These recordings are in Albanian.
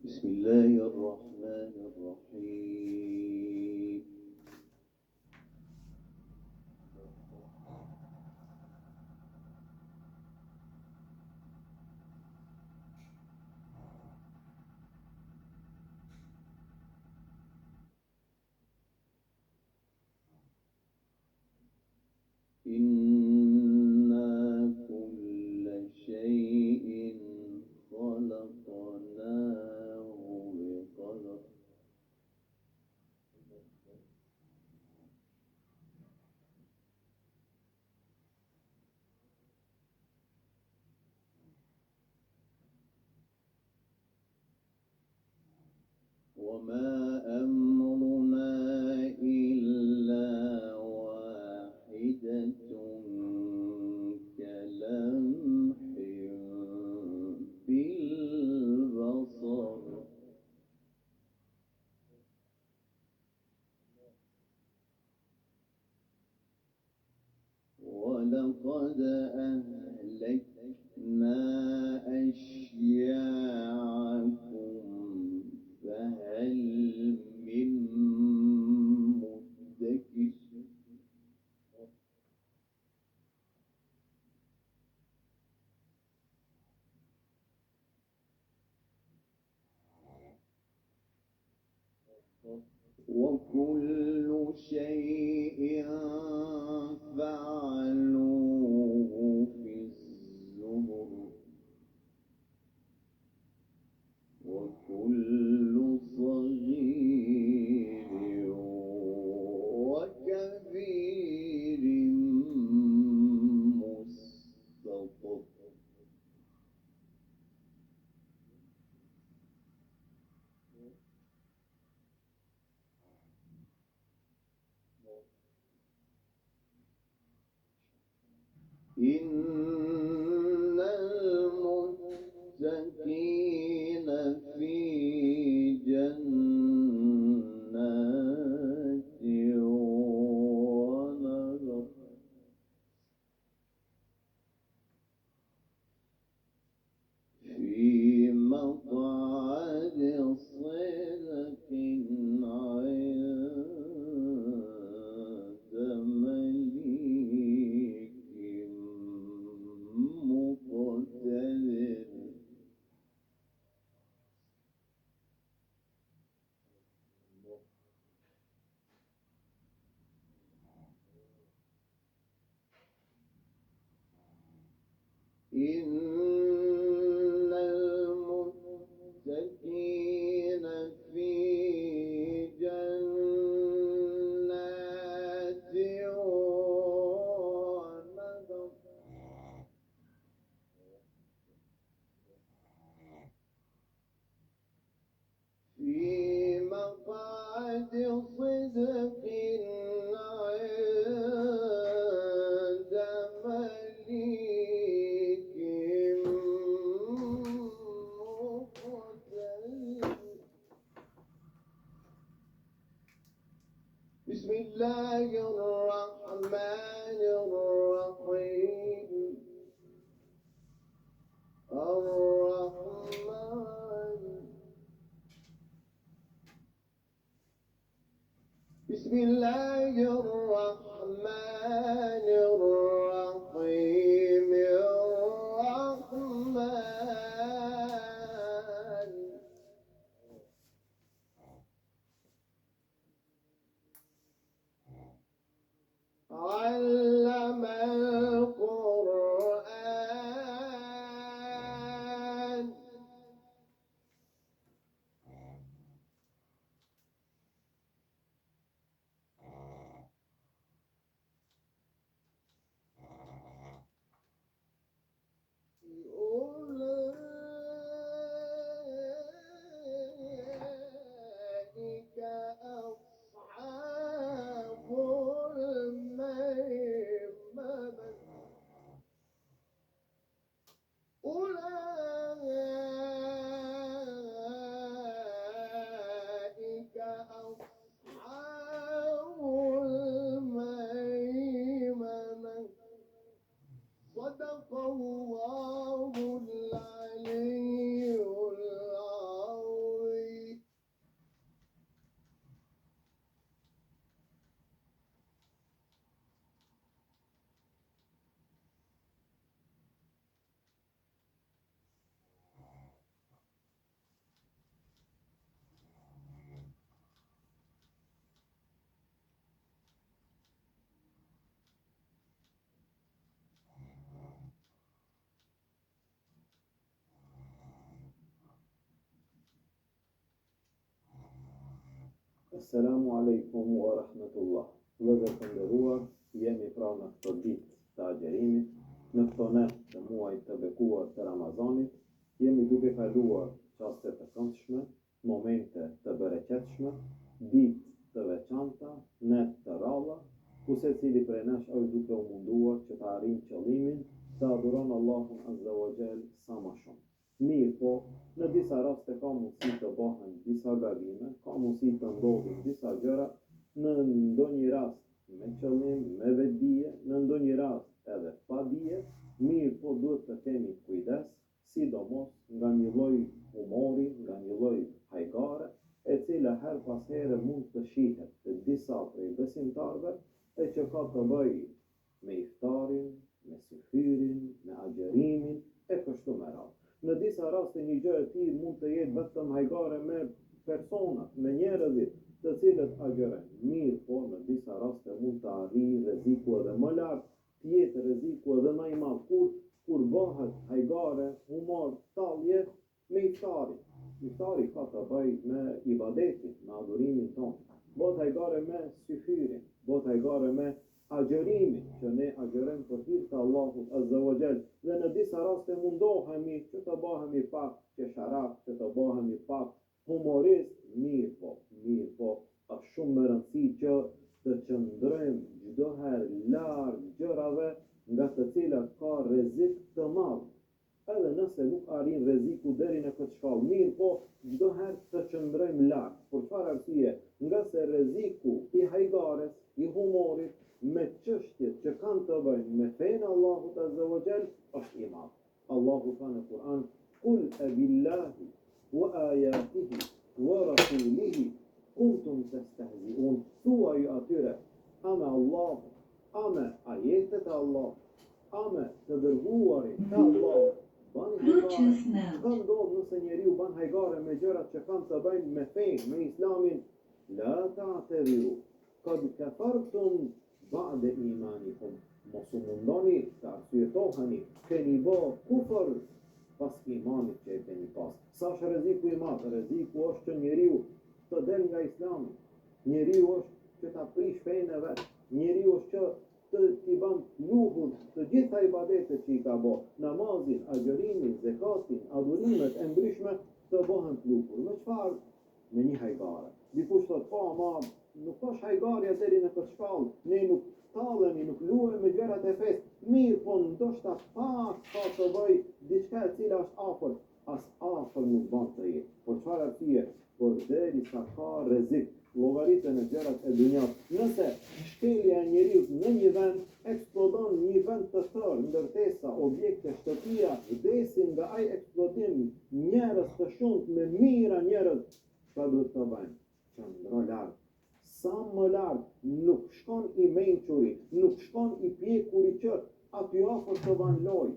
بسم الله الرحمن الرحيم. إنا كل شيء خلقناه بقدر. وما أمرنا إلا واحدة كلمح بالبصر. ولقد أهلكنا أشياعكم فهل من مدكر. وكل شيء فعلوه في الزبر. وكل صغير وكبير مستطر. إن المتقين في جنات ونهر. في مقعد صدق عند مليك مقتدر. إن المتقين في جنات ونهر. في مقعد صدق عند مليك مقتدر. بسم الله الرحمن الرحيم. الرحمن. بسم الله الرحمن الرحيم. الرحمن علم القرآن. أولئك أصحاب الميمنة. أولئك أصحاب الميمنة. صدق الله العلي العظيم. Assalamu alaikum wa rahmatullah. Vëllezër të nderuar, jemi pra në këtë ditë të agjerimit, në këtë net të muajit të bekuar të Ramazanit, jemi duke kaluar çaste të këndshme, momente të bereqetshme, ditë të veçanta, net të ralla, ku secili prej nesh është duke u munduar që të arrijë qëllimin të adhuron Allahun Azza wa Jall sa më shumë. Mirë po, në disa raste ka mundësi të bëhen disa gabime, ka mundësi të ndodhin disa gjëra, në ndonjë rast me qëllim, me vetdije, në ndonjë rast edhe pa dije, mirë po duhet të kemi kujdes, sidomos nga një lloj humori, nga një lloj hajgare, e cila her pas here mund të shihet të disa prej besimtarëve e që ka të bëjë me iftarin, me syfyrin, me agjerimin e kështu me radhë. Në disa raste një gjë e tillë mund të jetë vetëm hajgare me personat, me njerëzit të cilët agjerojnë. Mirë, po në disa raste mund të arrijë rreziku edhe më lart, të jetë rreziku edhe më i madh kur bëhet hajgare, humor, tallje me iftarin. Iftari ka të bëjë me ibadetin, me adhurimin tonë. Bëhet hajgare me syfyrin, bëhet hajgare me agjerimin, që ne agjerojmë për hir të Allahut Azza wa Jall, dhe në disa raste mundohemi që të bëhemi pak qesharak, që të bëhemi pak humorist, mirë po, është shumë më rëndësi që të qëndrojmë çdo herë larg gjërave nga të cilat ka rrezik të madh. Edhe nëse nuk arrin rreziku deri në këtë shkallë, mirë po, çdo herë të qëndrojmë larg. Për çfarë arsye? Nga se rreziku i hajgares, i humorit, me çështjet që kanë të bëjnë me fenë Allahut Azza wa Jall është i madh. Allahu tha në Kur'an: "Qul abillahi wa ayatihi wa rasulihi kuntum tastahzi'un." Thuaj atyre, a me Allah, a me ajetet e Allah, a me të dërguarin e Allah, bani hajgare. Ka ndodhur nëse njeriu ban hajgare me gjërat që kanë të bëjnë me fenë, me Islamin, la ta'tadiru, qad kafartum ba'de imanikum. Mos u mundoni të arsyetoheni, keni bë kufër pas imanit që e keni pas. Sa është rreziku i madh? Rreziku është që njeriu të del nga Islami, njeriu është që ta prish fenë e vet, njeriu është që t'i ban luhur të gjitha ibadetet që i ka bë, namazin, agjerimin, zekatin, adhurimet e ndryshme të bëhen luhur. Me çfarë? Me një hajgare. Dikush thotë, po, ama nuk është hajgarja deri në këtë shkallë, ne nuk tallemi, nuk luajmë me gjërat e fesë. Mirë, po ndoshta pak ka të bëjë diçka e cila është afër, as afër nuk bën të jetë. Por çfarë arsye? Por derisa ka rrezik, llogaritën e gjërat e dunjas. Nëse shkelja e njeriu në një vend eksplodon në një vend të tërë, ndërtesa, objekte, shtëpia vdesin nga ai eksplodim, njerëz të shumt me mijëra njerëz, çfarë duhet të bëjnë? Qëndro lart. Sa më lart, nuk shkon i mençuri, nuk shkon i pjekuri që aty afër të ban loj,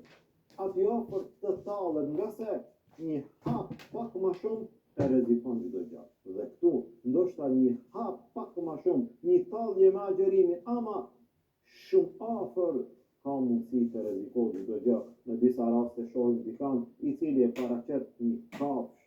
aty afër të tallet, nga se një hap pak më shumë e rrezikon çdo gjë. Dhe këtu, ndoshta një hap pak më shumë, një tallje me agjerimin, ama shumë afër ka mundësi të rrezikojë çdo gjë. Në disa raste shohim dikant i cili e paraqet një kafsh,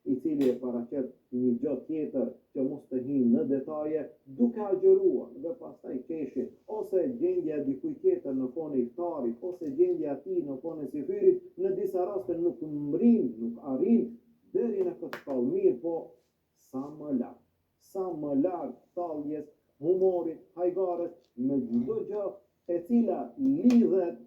i cili e paraqet një gjë tjetër që mos të hinë në detaje, duke agjeruar dhe pastaj keshin, ose gjendja e dikujt tjetër në kohën e iftarit, ose gjendja e tij në kohën e syfyrit, në disa raste nuk nuk arrin deri në këtë shkallë. Mirë, po sa më lart talljes, humorit, hajgaret, me çdo gjë e cila lidhet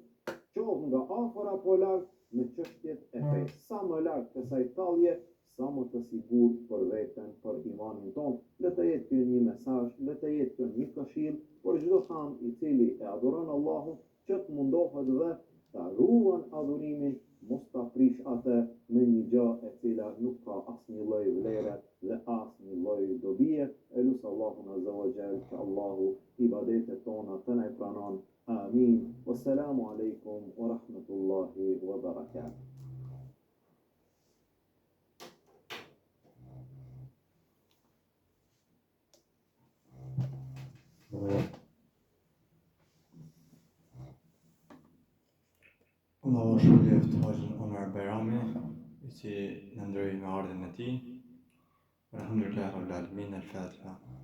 qoftë nga afër apo larg me çështjet e fesë. Sa më lart kësaj tallje, sa më të sigurt për veten, për imanin tonë. Le të jetë kjo një mesazh, le të jetë kjo një këshill për çdo tan i cili e adhuron Allahun, që të mundohet dhe ta ruan adhurimin, mos ta prish atë me një gjë e cila nuk ka asnjë lloj vlere dhe asnjë lloj dobie. Elus Allahun Azza wa Jall që Allahu ibadetet tona të na pranon. Amin. Wassalamu alaikum wa rahmatullahi wa barakatuh. Allahu shpëleft Hajën Omer Bajrami, i cili në ndroi me ardhin e tij. Alhamdulillah Rabbil Alamin, al-Fatiha.